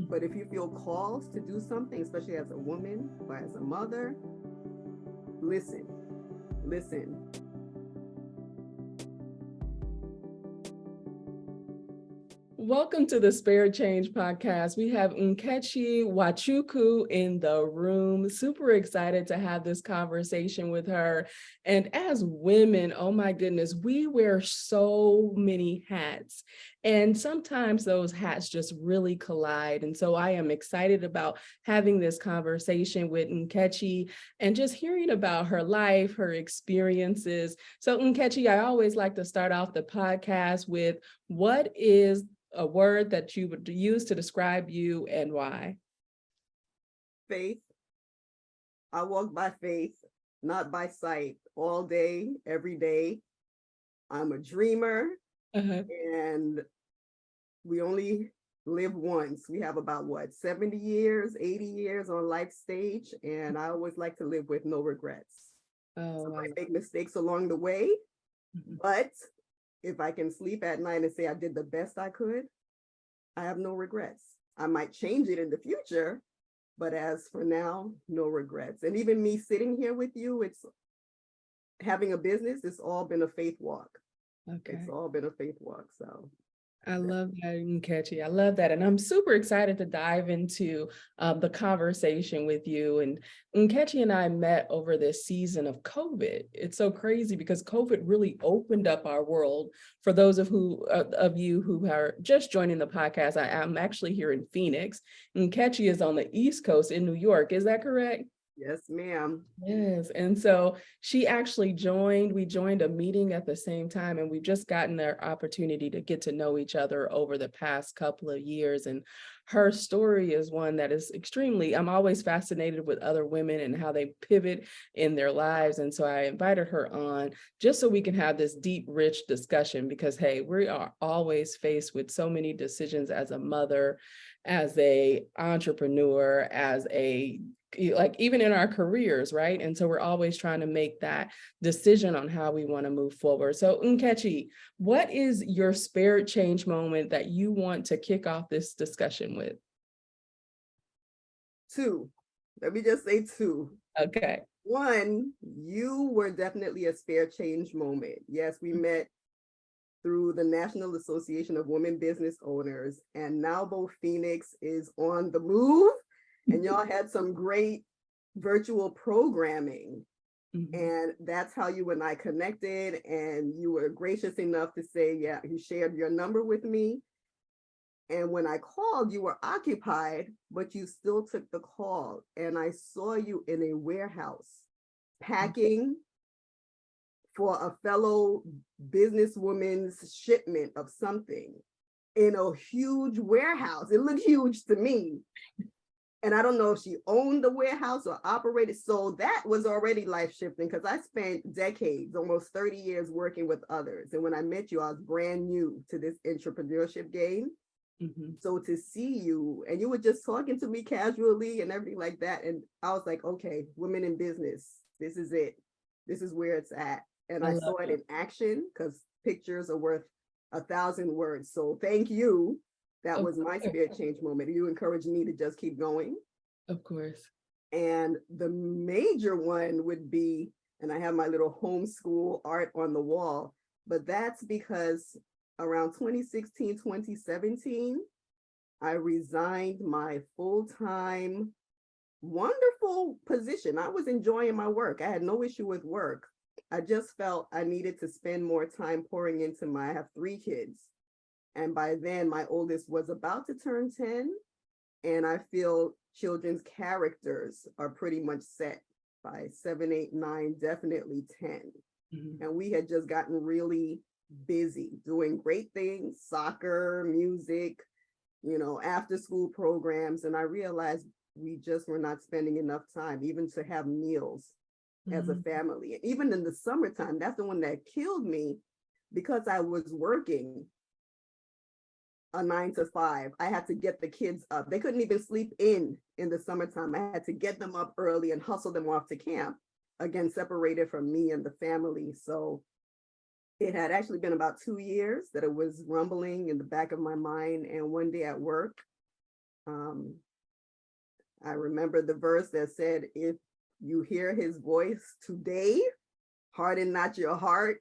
But if you feel called to do something, especially as a woman or as a mother, listen. Welcome to the Spare Change podcast. We have Nkechi Nwachukwu in the room. Super excited to have this conversation with her. And as women, oh my goodness, we wear so many hats. And sometimes those hats just really collide. And so I am excited about having this conversation with Nkechi and just hearing about her life, her experiences. So Nkechi, I always like to start off the podcast with, what is a word that you would use to describe you and why? Faith. I walk by faith, not by sight, all day, every day. I'm a dreamer, and we only live once. We have about 70 years, 80 years on life stage, and I always like to live with no regrets. So I make mistakes along the way, but if I can sleep at night and say I did the best I could, I have no regrets. I might change it in the future, but as for now, no regrets. And even me sitting here with you, it's having a business, it's all been a faith walk. Okay. It's all been a faith walk. So I love that, Nkechi. I love that. And I'm super excited to dive into the conversation with you. And Nkechi and I met over this season of COVID. It's so crazy because COVID really opened up our world. For those of you who are just joining the podcast, I'm actually here in Phoenix. Nkechi is on the East Coast in New York. Is that correct? Yes, ma'am. Yes. And so she actually we joined a meeting at the same time, and we've just gotten the opportunity to get to know each other over the past couple of years. And her story is one that is I'm always fascinated with other women and how they pivot in their lives. And so I invited her on just so we can have this deep, rich discussion because, hey, we are always faced with so many decisions as a mother, as a entrepreneur, as even in our careers, right? And so we're always trying to make that decision on how we want to move forward. So Nkechi, what is your spirit change moment that you want to kick off this discussion with? Two. Let me just say two. Okay. One, you were definitely a spare change moment. Yes, we met through the National Association of Women Business Owners, and now both Phoenix is on the move. And y'all had some great virtual programming. And that's how you and I connected. And you were gracious enough to say, yeah, you shared your number with me. And when I called, you were occupied, but you still took the call. And I saw you in a warehouse packing for a fellow businesswoman's shipment of something in a huge warehouse. It looked huge to me. And I don't know if she owned the warehouse or operated. So that was already life shifting because I spent decades, almost 30 years working with others. And when I met you, I was brand new to this entrepreneurship game. So to see you, and you were just talking to me casually and everything like that. And I was like, okay, women in business, this is it. This is where it's at. And I saw it in action because pictures are worth 1,000 words. So thank you. That was my spirit change moment. You encouraged me to just keep going. Of course. And the major one would be, and I have my little homeschool art on the wall, but that's because around 2016, 2017, I resigned my full-time, wonderful position. I was enjoying my work. I had no issue with work. I just felt I needed to spend more time pouring into I have 3 kids. And by then, my oldest was about to turn 10. And I feel children's characters are pretty much set by 7, 8, 9, definitely 10. And we had just gotten really busy doing great things, soccer, music, after school programs. And I realized we just were not spending enough time even to have meals as a family. And even in the summertime, that's the one that killed me because I was working a 9 to 5. I had to get the kids up. They couldn't even sleep in the summertime. I had to get them up early and hustle them off to camp, again, separated from me and the family. So it had actually been about 2 years that it was rumbling in the back of my mind. And one day at work, I remember the verse that said, if you hear his voice today, harden not your heart.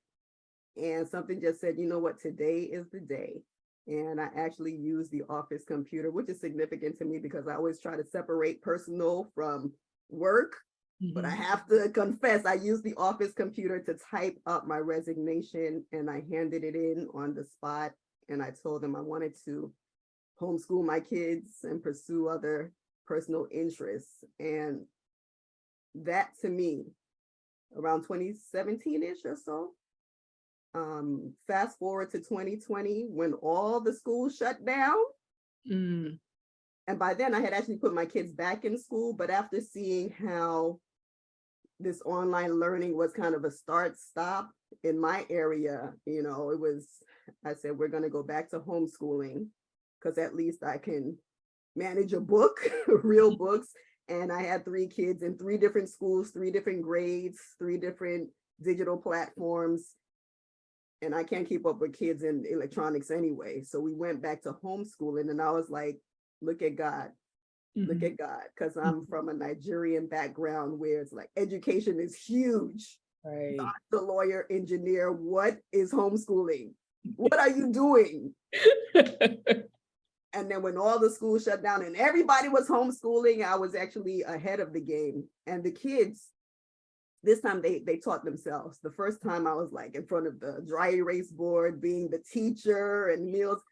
And something just said, you know what, today is the day. And I actually use the office computer, which is significant to me because I always try to separate personal from work. But I have to confess, I used the office computer to type up my resignation, and I handed it in on the spot. And I told them I wanted to homeschool my kids and pursue other personal interests. And that, to me, around 2017-ish or so, fast forward to 2020, when all the schools shut down. And by then I had actually put my kids back in school, but after seeing how this online learning was kind of a start-stop in my area, you know, I said, we're going to go back to homeschooling because at least I can manage a book, real books. And I had 3 kids in 3 different schools, 3 different grades, 3 different digital platforms. And I can't keep up with kids in electronics anyway. So we went back to homeschooling, and I was like, look at God. Look at God, because I'm from a Nigerian background where it's like education is huge. Right. Doctor, lawyer, engineer, what is homeschooling? What are you doing? And then when all the schools shut down and everybody was homeschooling, I was actually ahead of the game. And the kids, this time they taught themselves. The first time I was like in front of the dry erase board, being the teacher and meals.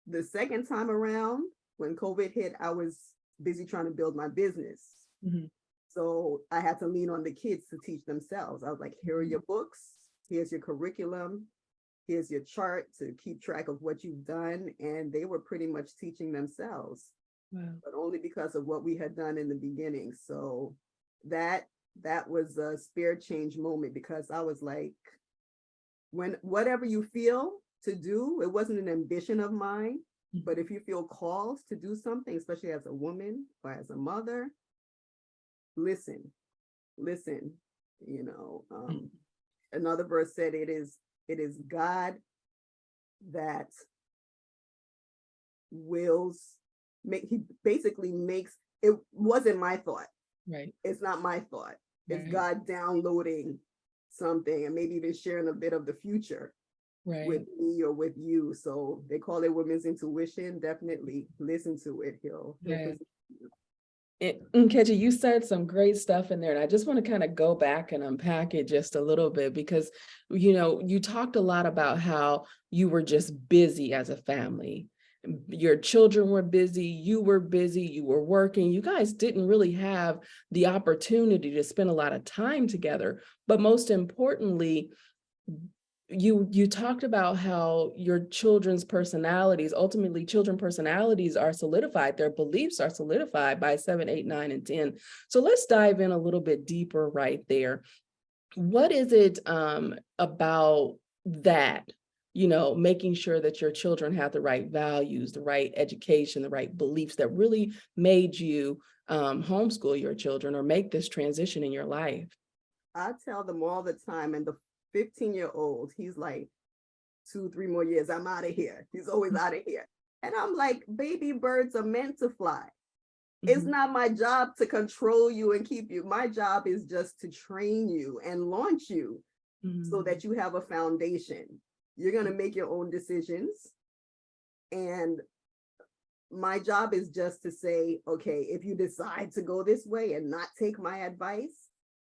The second time around, when COVID hit, I was busy trying to build my business. So I had to lean on the kids to teach themselves. I was like, here are your books, here's your curriculum, here's your chart to keep track of what you've done. And they were pretty much teaching themselves, but only because of what we had done in the beginning. So that was a spirit change moment, because I was like, when whatever you feel to do, it wasn't an ambition of mine. But if you feel called to do something, especially as a woman or as a mother, listen, you know. Another verse said, it is God that he basically makes, it wasn't my thought. Right. It's not my thought. It's Right. God downloading something and maybe even sharing a bit of the future with me or with you. So they call it women's intuition. Definitely listen to it. He'll Nkechi, you said some great stuff in there, and I just want to kind of go back and unpack it just a little bit, because, you know, you talked a lot about how you were just busy as a family. Your children were busy, you were working. You guys didn't really have the opportunity to spend a lot of time together. But most importantly, you talked about how your children's personalities, ultimately children personalities are solidified, their beliefs are solidified by 7, 8, 9, and 10. So let's dive in a little bit deeper right there. What is it about that, you know, making sure that your children have the right values, the right education, the right beliefs that really made you homeschool your children or make this transition in your life? I tell them all the time, and the 15-year-old, he's like, 2-3 more years, I'm out of here. He's always out of here. And I'm like, baby birds are meant to fly. It's not my job to control you and keep you. My job is just to train you and launch you so that you have a foundation. You're going to make your own decisions. And my job is just to say, okay, if you decide to go this way and not take my advice,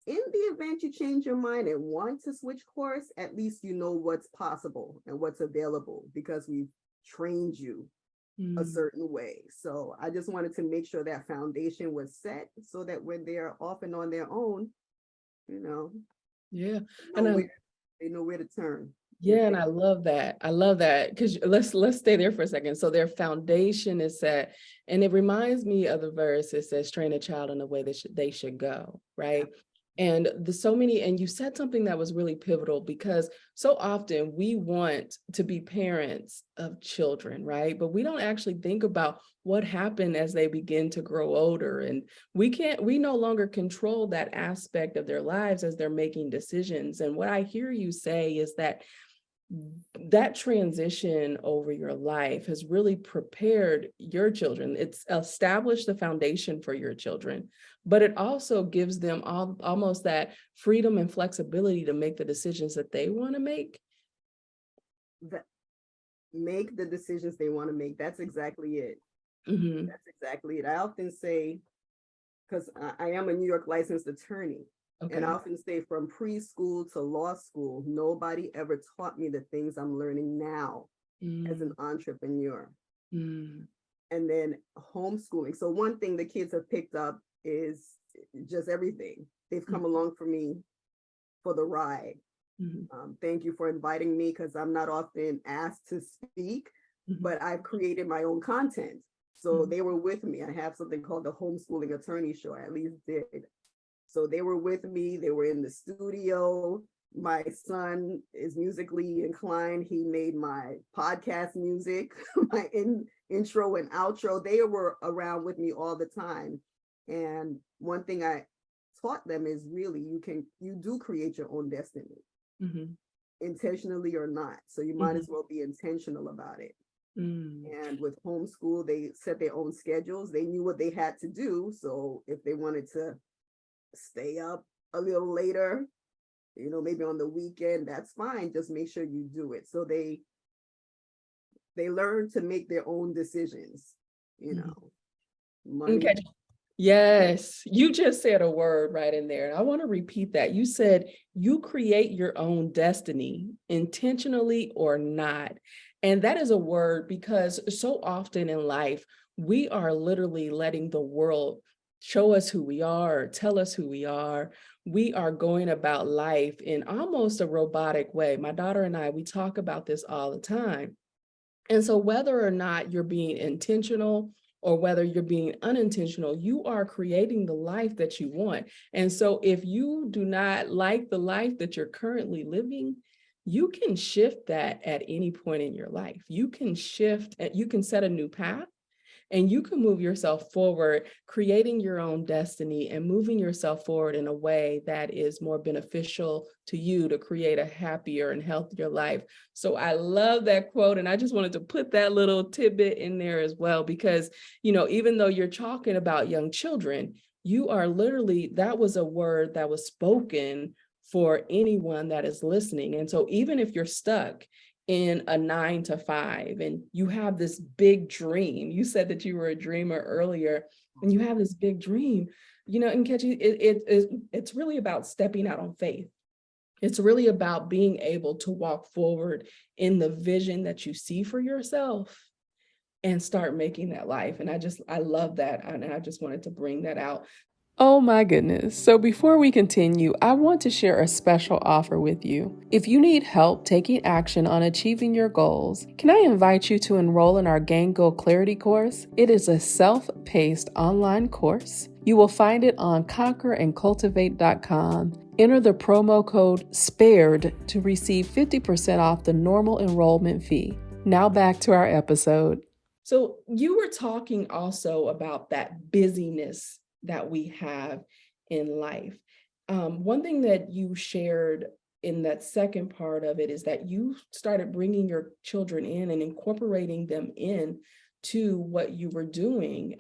in the event you change your mind and want to switch course, at least you know what's possible and what's available, because we've trained you a certain way. So I just wanted to make sure that foundation was set so that when they're off and on their own, you know, they know where to turn. Yeah, and I love that. I love that, because let's stay there for a second. So their foundation is set, and it reminds me of the verse that says, "Train a child in the way that they should go," right? And and you said something that was really pivotal, because so often we want to be parents of children, right? But we don't actually think about what happened as they begin to grow older. And we no longer control that aspect of their lives as they're making decisions. And what I hear you say is that that transition over your life has really prepared your children. It's established the foundation for your children, but it also gives them almost that freedom and flexibility to make the decisions that they want to make. That make the decisions they want to make. That's exactly it. Mm-hmm. That's exactly it. I often say, because I am a New York licensed attorney, Okay. and I often say from preschool to law school, nobody ever taught me the things I'm learning now as an entrepreneur. And then homeschooling. So one thing the kids have picked up is just everything. They've come along for me for the ride. Thank you for inviting me, because I'm not often asked to speak, but I've created my own content. So they were with me. I have something called the Homeschooling Attorney Show, I at least did. So they were with me. They were in the studio. My son is musically inclined. He made my podcast music, my intro and outro. They were around with me all the time. And one thing I taught them is really you do create your own destiny, intentionally or not. So you might as well be intentional about it. And with homeschool, they set their own schedules. They knew what they had to do. So if they wanted to stay up a little later, maybe on the weekend, that's fine. Just make sure you do it. So they learn to make their own decisions, money. Okay. Yes, you just said a word right in there. And I want to repeat that. You said you create your own destiny, intentionally or not. And that is a word, because so often in life, we are literally letting the world show us who we are, or tell us who we are. We are going about life in almost a robotic way. My daughter and I, we talk about this all the time. And so whether or not you're being intentional or whether you're being unintentional, you are creating the life that you want. And so if you do not like the life that you're currently living, you can shift that at any point in your life. You can shift, you can set a new path, and you can move yourself forward, creating your own destiny and moving yourself forward in a way that is more beneficial to you to create a happier and healthier life. So I love that quote. And I just wanted to put that little tidbit in there as well, because, even though you're talking about young children, you are literally, that was a word that was spoken for anyone that is listening. And so even if you're stuck in a 9 to 5 and you have this big dream, you said that you were a dreamer earlier, and you have this big dream, Nkechi, it's really about stepping out on faith. It's really about being able to walk forward in the vision that you see for yourself and start making that life. And I love that. And I just wanted to bring that out. Oh my goodness. So before we continue, I want to share a special offer with you. If you need help taking action on achieving your goals, can I invite you to enroll in our Gain Goal Clarity course? It is a self-paced online course. You will find it on conquerandcultivate.com. Enter the promo code SPARED to receive 50% off the normal enrollment fee. Now back to our episode. So you were talking also about that busyness that we have in life. One thing that you shared in that second part of it is that you started bringing your children in and incorporating them in to what you were doing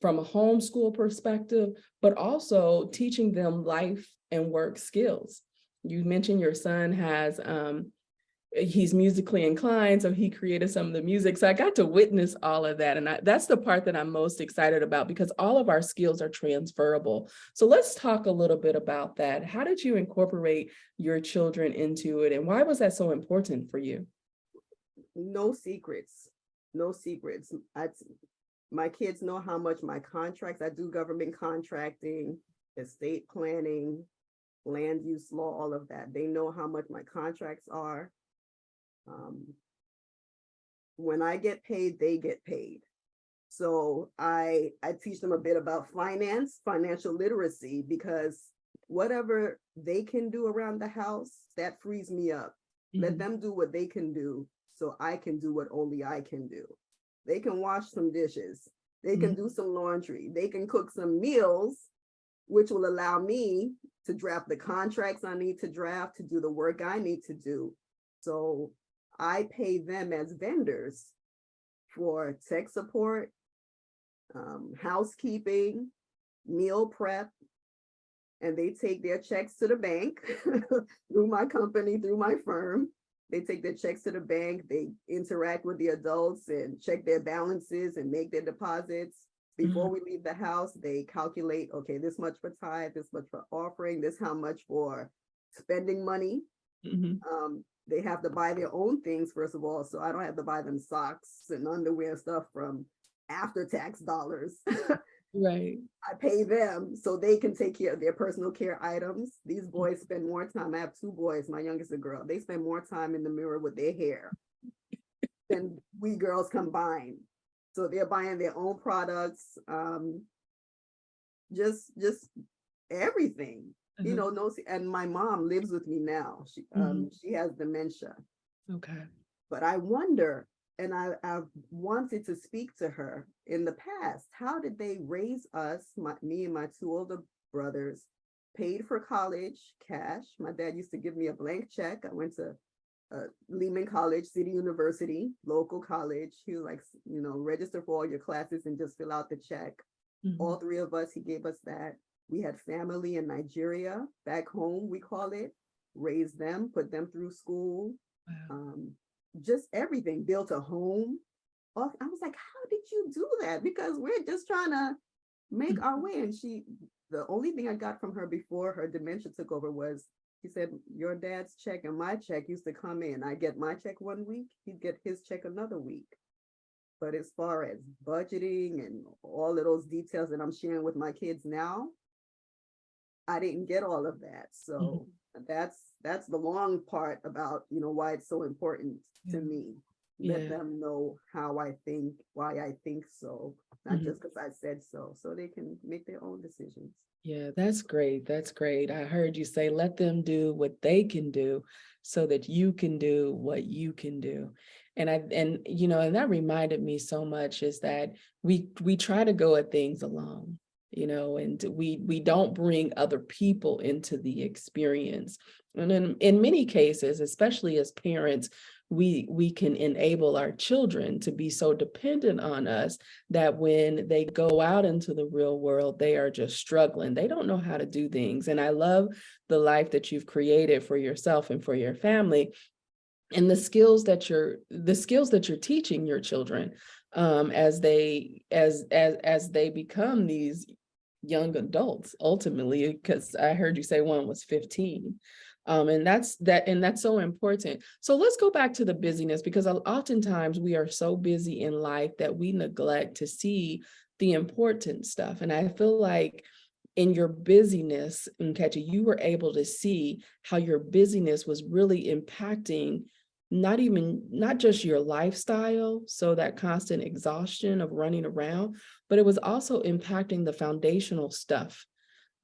from a homeschool perspective, but also teaching them life and work skills. You mentioned your son he's musically inclined, so he created some of the music. So I got to witness all of that. And that's the part that I'm most excited about, because all of our skills are transferable. So let's talk a little bit about that. How did you incorporate your children into it? And why was that so important for you? No secrets. No secrets. My kids know how much my contracts, I do government contracting, estate planning, land use law, all of that. They know how much my contracts are. When I get paid, they get paid. So I teach them a bit about financial literacy, because whatever they can do around the house, that frees me up. Let them do what they can do, so I can do what only I can do. They can wash some dishes. They can do some laundry. They can cook some meals, which will allow me to draft the contracts I need to draft, to do the work I need to do. So I pay them as vendors for tech support, housekeeping, meal prep, and they take their checks to the bank through my company, through my firm. They take their checks to the bank, they interact with the adults and check their balances and make their deposits. Before we leave the house, they calculate, okay, this much for tithe, this much for offering, this how much for spending money. They have to buy their own things, first of all, so I don't have to buy them socks and underwear stuff from after-tax dollars. Right. I pay them so they can take care of their personal care items. These boys spend more time. I have two boys, my youngest is a girl. They spend more time in the mirror with their hair than we girls combined. So they're buying their own products, just everything. You know, no, and my mom lives with me now. She has dementia. Okay. But I wonder, and I've wanted to speak to her in the past, how did they raise us, me and my two older brothers, paid for college, cash. My dad used to give me a blank check. I went to Lehman College, City University, local college. He was like, you know, register for all your classes and just fill out the check. All three of us, he gave us that. We had family in Nigeria, back home, we call it, raised them, put them through school. Wow. Just everything, built a home. I was like, how did you do that? Because we're just trying to make our way. And the only thing I got from her before her dementia took over was, she said, your dad's check and my check used to come in. I get my check one week, he'd get his check another week. But as far as budgeting and all of those details that I'm sharing with my kids now, I didn't get all of that. So that's the long part about, you know, why it's so important to me. Let them know how I think, why I think so, not just because I said so they can make their own decisions. Yeah, that's great. That's great. I heard you say, let them do what they can do so that you can do what you can do. And you know, and that reminded me so much is that we try to go at things alone, you know, and we don't bring other people into the experience. And in many cases, especially as parents, we can enable our children to be so dependent on us that when they go out into the real world, they are just struggling. They don't know how to do things. And I love the life that you've created for yourself and for your family, and the skills that you're teaching your children as they become these young adults ultimately, because I heard you say one was 15. And that's so important. So let's go back to the busyness, because oftentimes we are so busy in life that we neglect to see the important stuff. And I feel like in your busyness, Nkechi, you were able to see how your busyness was really impacting not just your lifestyle, so that constant exhaustion of running around, but it was also impacting the foundational stuff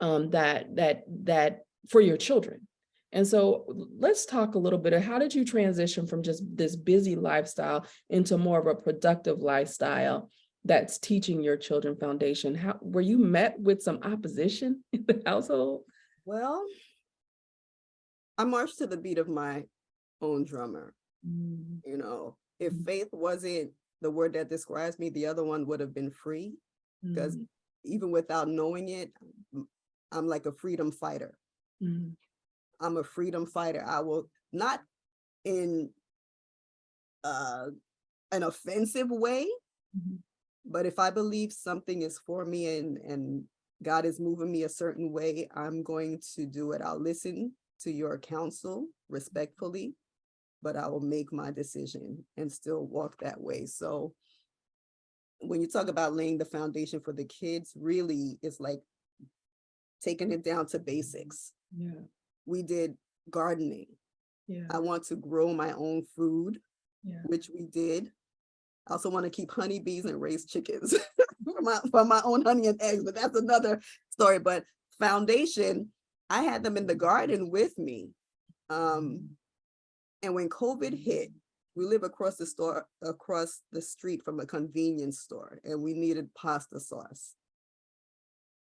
that for your children. And so let's talk a little bit of how did you transition from just this busy lifestyle into more of a productive lifestyle that's teaching your children foundation? How were you met with some opposition in the household? Well, I marched to the beat of my own drummer. You know, if faith wasn't the word that describes me, the other one would have been free, because even without knowing it, I'm like a freedom fighter. I'm a freedom fighter. I will not in an offensive way, but if I believe something is for me and God is moving me a certain way, I'm going to do it. I'll listen to your counsel respectfully, but I will make my decision and still walk that way. So when you talk about laying the foundation for the kids, really it's like taking it down to basics. We did gardening. I want to grow my own food, which we did. I also want to keep honeybees and raise chickens for my own honey and eggs, but that's another story. But foundation, I had them in the garden with me. And when COVID hit, we live across the street from a convenience store, and we needed pasta sauce.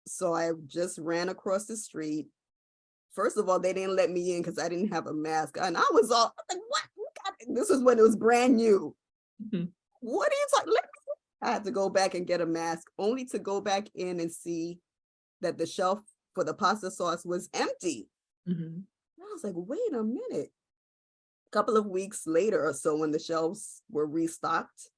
So I just ran across the street. First of all, they didn't let me in because I didn't have a mask. And I was all like, what? this is when it was brand new. Mhm. What are you talking? I had to go back and get a mask, only to go back in and see that the shelf for the pasta sauce was empty. Mhm. I was like, wait a minute. A couple of weeks later or so, when the shelves were restocked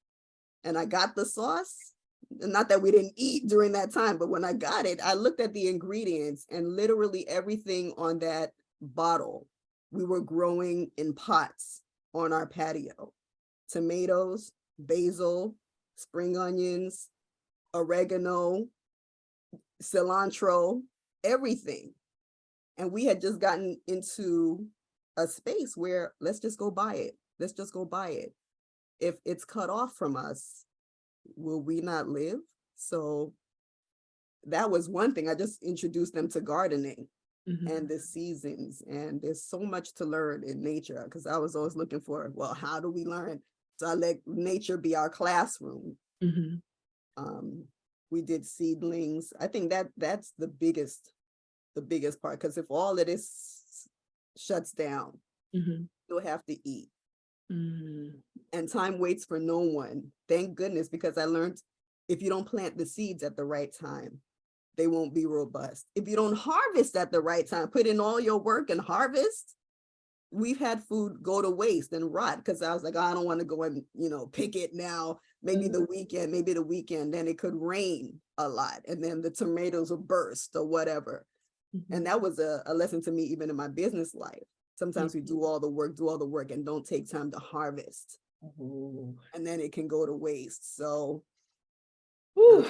and I got the sauce, not that we didn't eat during that time, but when I got it, I looked at the ingredients and literally everything on that bottle, we were growing in pots on our patio. Tomatoes, basil, spring onions, oregano, cilantro, everything. And we had just gotten into a space where let's just go buy it. Let's just go buy it. If it's cut off from us, will we not live? So that was one thing. I just introduced them to gardening and the seasons. And there's so much to learn in nature, because I was always looking for, well, how do we learn? So I let nature be our classroom. Mhm. We did seedlings. I think that's the biggest part, because if all of this shuts down, Mhm. you'll have to eat. Mhm. And time waits for no one. Thank goodness, because I learned if you don't plant the seeds at the right time, they won't be robust. If you don't harvest at the right time, put in all your work and harvest, we've had food go to waste and rot, because I was like, I don't want to go and, pick it now. Maybe the weekend, then it could rain a lot. And then the tomatoes will burst or whatever. And that was a lesson to me, even in my business life. Sometimes we do all the work and don't take time to harvest. Ooh. And then it can go to waste. So Whew.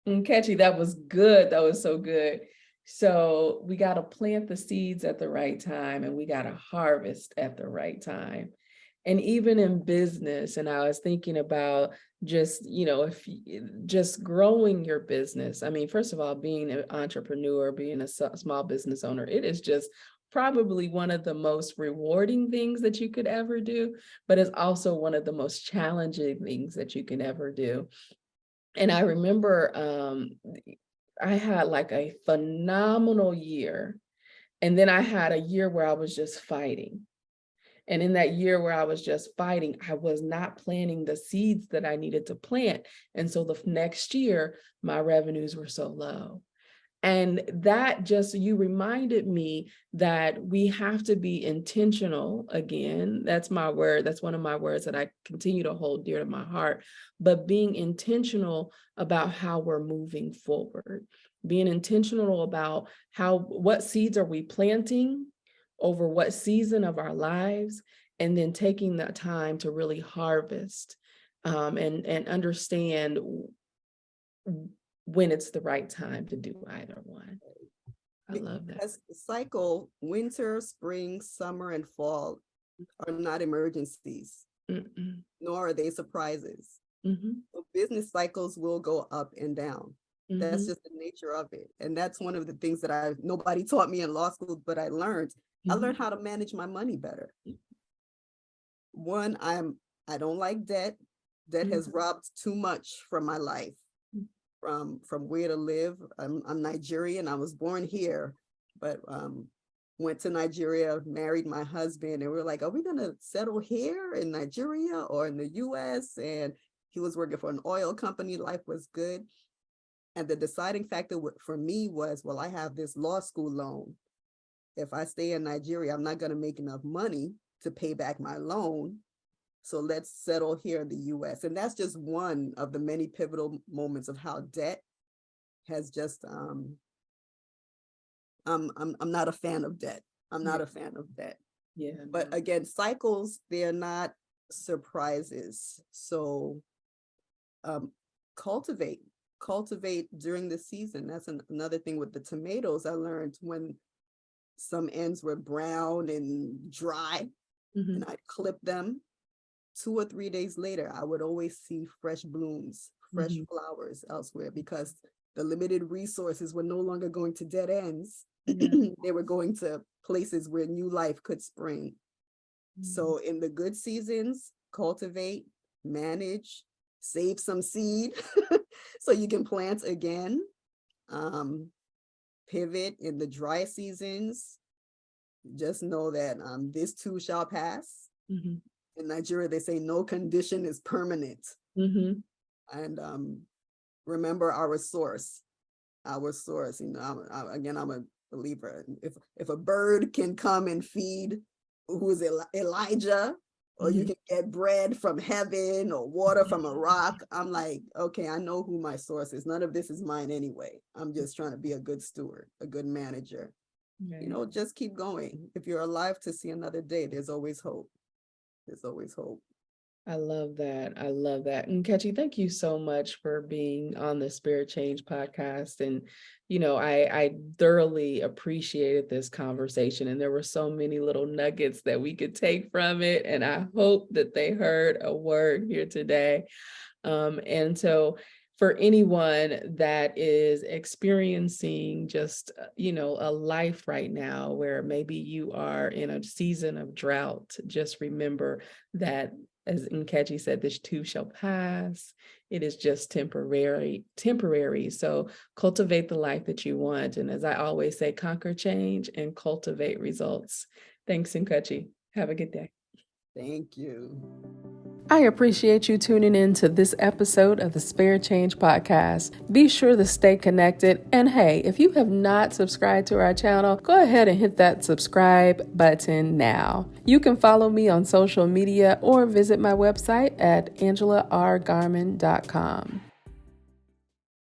Nkechi, that was good. That was so good. So we got to plant the seeds at the right time and we got to harvest at the right time. And even in business, and I was thinking about just, if just growing your business. I mean, first of all, being an entrepreneur, being a small business owner, it is just probably one of the most rewarding things that you could ever do, but it's also one of the most challenging things that you can ever do. And I remember I had like a phenomenal year. And then I had a year where I was just fighting. And in that year where I was just fighting, I was not planting the seeds that I needed to plant. And so the next year, my revenues were so low. And that just, you reminded me that we have to be intentional again. That's my word. That's one of my words that I continue to hold dear to my heart, but being intentional about how we're moving forward, being intentional about what seeds are we planting over what season of our lives, and then taking that time to really harvest and understand when it's the right time to do either one. I love that. because the cycle, winter, spring, summer, and fall are not emergencies, Mm-mm. nor are they surprises. Mm-hmm. So business cycles will go up and down. That's Mm-hmm. just the nature of it. And that's one of the things that nobody taught me in law school, but I learned. I learned how to manage my money better. One, I don't like debt. Debt has robbed too much from my life, from where to live. I'm Nigerian. I was born here, but went to Nigeria, married my husband, and we were like, are we gonna settle here in Nigeria or in the US? And he was working for an oil company. Life was good. And the deciding factor for me was, well, I have this law school loan. If I stay in Nigeria, I'm not going to make enough money to pay back my loan. So let's settle here in the US. And that's just one of the many pivotal moments of how debt has just, I'm not a fan of debt. I'm not a fan of debt. Yeah. But again, cycles, they're not surprises. So cultivate during the season. That's another thing with the tomatoes. I learned when some ends were brown and dry, and I'd clip them. 2 or 3 days later, I would always see fresh blooms, fresh flowers elsewhere, because the limited resources were no longer going to dead ends. They were going to places where new life could spring. So in the good seasons, cultivate, manage, save some seed so you can plant again. Pivot in the dry seasons. Just know that this too shall pass. In Nigeria, they say no condition is permanent. Mhm. And remember our source. You know, I'm a believer. If a bird can come and feed, who is Elijah, or you can get bread from heaven or water from a rock, I'm like, okay, I know who my source is. None of this is mine anyway. I'm just trying to be a good steward, a good manager. You know, just keep going. If you're alive to see another day, there's always hope. There's always hope. I love that. I love that. And Nkechi, thank you so much for being on the Spirit Change podcast. And, you know, I thoroughly appreciated this conversation. And there were so many little nuggets that we could take from it. And I hope that they heard a word here today. And so for anyone that is experiencing just, you know, a life right now where maybe you are in a season of drought, just remember that, as Nkechi said, this too shall pass. It is just temporary. So cultivate the life that you want. And as I always say, conquer change and cultivate results. Thanks, Nkechi. Have a good day. Thank you. I appreciate you tuning in to this episode of the Spirit Change podcast. Be sure to stay connected. And hey, if you have not subscribed to our channel, go ahead and hit that subscribe button now. You can follow me on social media or visit my website at angelargarman.com.